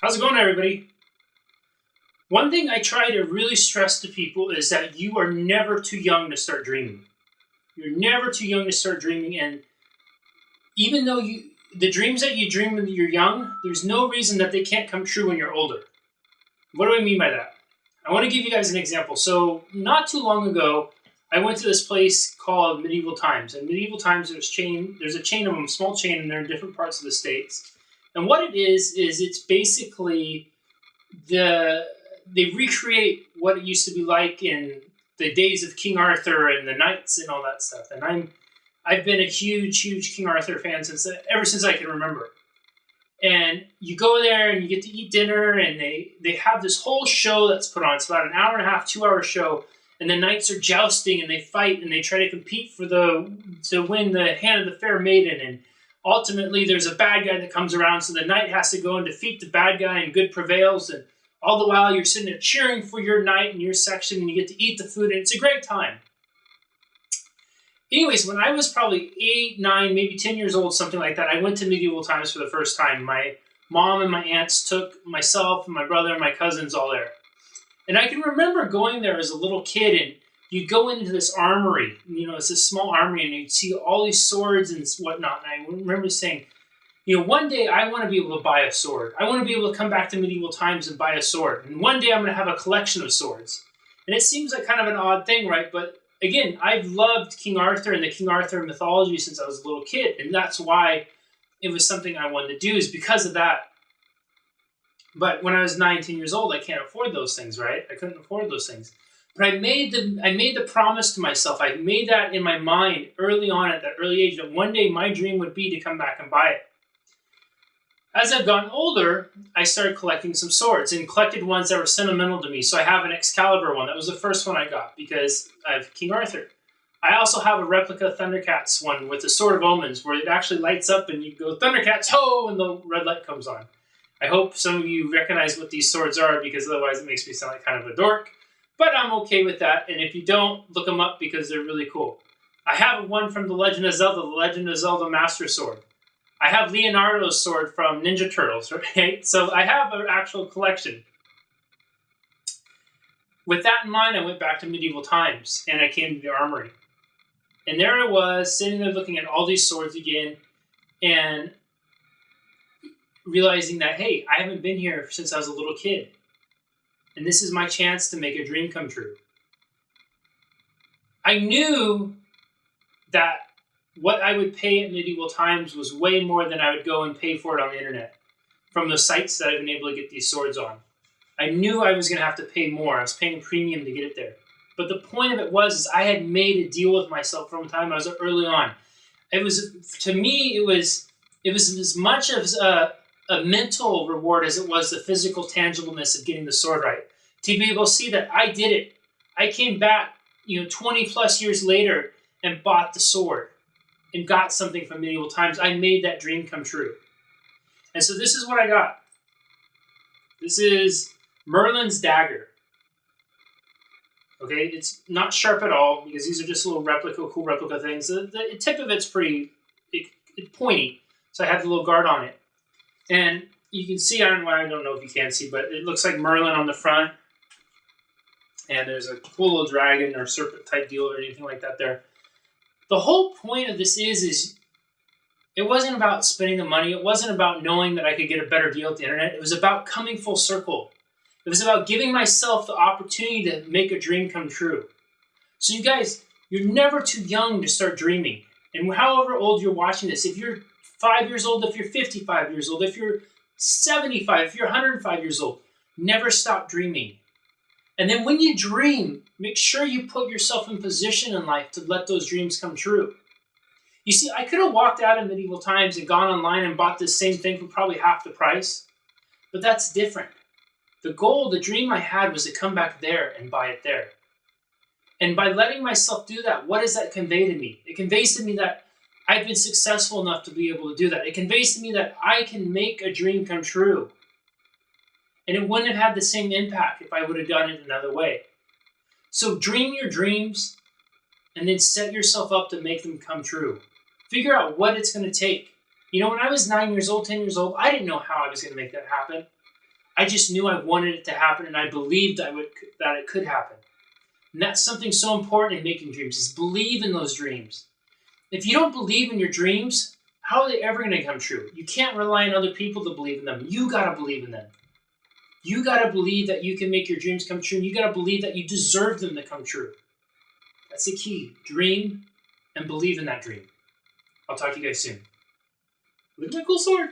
How's it going, everybody? One thing I try to really stress to people is that you are never too young to start dreaming. You're never too young to start dreaming, and even though the dreams that you dream when you're young, there's no reason that they can't come true when you're older. What do I mean by that? I want to give you guys an example. So, not too long ago, I went to this place called Medieval Times. And Medieval Times, there's a chain of them, small chain, and they're in different parts of the states. And what it is it's basically the they recreate what it used to be like in the days of King Arthur and the knights and all that stuff. And I've been a huge King Arthur fan ever since I can remember. And you go there and you get to eat dinner, and they have this whole show that's put on. It's about an hour and a half, 2 hour show, and the knights are jousting and they fight and they try to compete to win the hand of the fair maiden. And ultimately, there's a bad guy that comes around, so the knight has to go and defeat the bad guy, and good prevails. And all the while, you're sitting there cheering for your knight and your section, and you get to eat the food, and it's a great time. Anyways, when I was probably 8, 9, maybe 10 years old, something like that, I went to Medieval Times for the first time. My mom and my aunts took myself and my brother and my cousins all there. And I can remember going there as a little kid, and you'd go into this armory. It's this small armory, and you'd see all these swords and whatnot. And I remember saying, one day I want to be able to buy a sword. I want to be able to come back to Medieval Times and buy a sword. And one day I'm going to have a collection of swords. And it seems like kind of an odd thing, right? But again, I've loved King Arthur and the King Arthur mythology since I was a little kid. And that's why it was something I wanted to do, is because of that. But when I was 9, 10 years old, I can't afford those things, right? I couldn't afford those things. But I made the promise to myself. I made that in my mind early on at that early age that one day my dream would be to come back and buy it. As I've gotten older, I started collecting some swords and collected ones that were sentimental to me. So I have an Excalibur one. That was the first one I got because I have King Arthur. I also have a replica Thundercats one with the Sword of Omens where it actually lights up and you go, Thundercats, ho, and the red light comes on. I hope some of you recognize what these swords are, because otherwise it makes me sound like kind of a dork. But I'm okay with that, and if you don't, look them up because they're really cool. I have one from The Legend of Zelda, The Legend of Zelda Master Sword. I have Leonardo's sword from Ninja Turtles, right? So I have an actual collection. With that in mind, I went back to Medieval Times, and I came to the armory. And there I was, sitting there looking at all these swords again, and realizing that, hey, I haven't been here since I was a little kid. And this is my chance to make a dream come true. I knew that what I would pay at Medieval Times was way more than I would go and pay for it on the internet from the sites that I've been able to get these swords on. I knew I was going to have to pay more. I was paying a premium to get it there. But the point of it was I had made a deal with myself from the time I was early on. To me, it was as much as a mental reward as it was the physical tangibleness of getting the sword right. To be able to see that I did it. I came back, 20 plus years later and bought the sword and got something from Medieval Times. I made that dream come true. And so this is what I got. This is Merlin's dagger. Okay, it's not sharp at all because these are just little cool replica things. The tip of it's pretty pointy, so I have the little guard on it. And you can see, I don't know if you can see, but it looks like Merlin on the front. And there's a cool little dragon or serpent type deal or anything like that there. The whole point of this is it wasn't about spending the money. It wasn't about knowing that I could get a better deal at the internet. It was about coming full circle. It was about giving myself the opportunity to make a dream come true. So you guys, you're never too young to start dreaming. And however old you're watching this, if you're 5 years old, if you're 55 years old, if you're 75, if you're 105 years old, never stop dreaming. And then when you dream, make sure you put yourself in position in life to let those dreams come true. You see, I could have walked out of Medieval Times and gone online and bought this same thing for probably half the price, but that's different. The goal, the dream I had was to come back there and buy it there. And by letting myself do that, what does that convey to me? It conveys to me that I've been successful enough to be able to do that. It conveys to me that I can make a dream come true. And it wouldn't have had the same impact if I would have done it another way. So dream your dreams and then set yourself up to make them come true. Figure out what it's going to take. When I was 9 years old, 10 years old, I didn't know how I was going to make that happen. I just knew I wanted it to happen, and I believed that it could happen. And that's something so important in making dreams, is believe in those dreams. If you don't believe in your dreams, how are they ever going to come true? You can't rely on other people to believe in them. You got to believe in them. You got to believe that you can make your dreams come true. And you got to believe that you deserve them to come true. That's the key. Dream and believe in that dream. I'll talk to you guys soon. Look at my cool sword.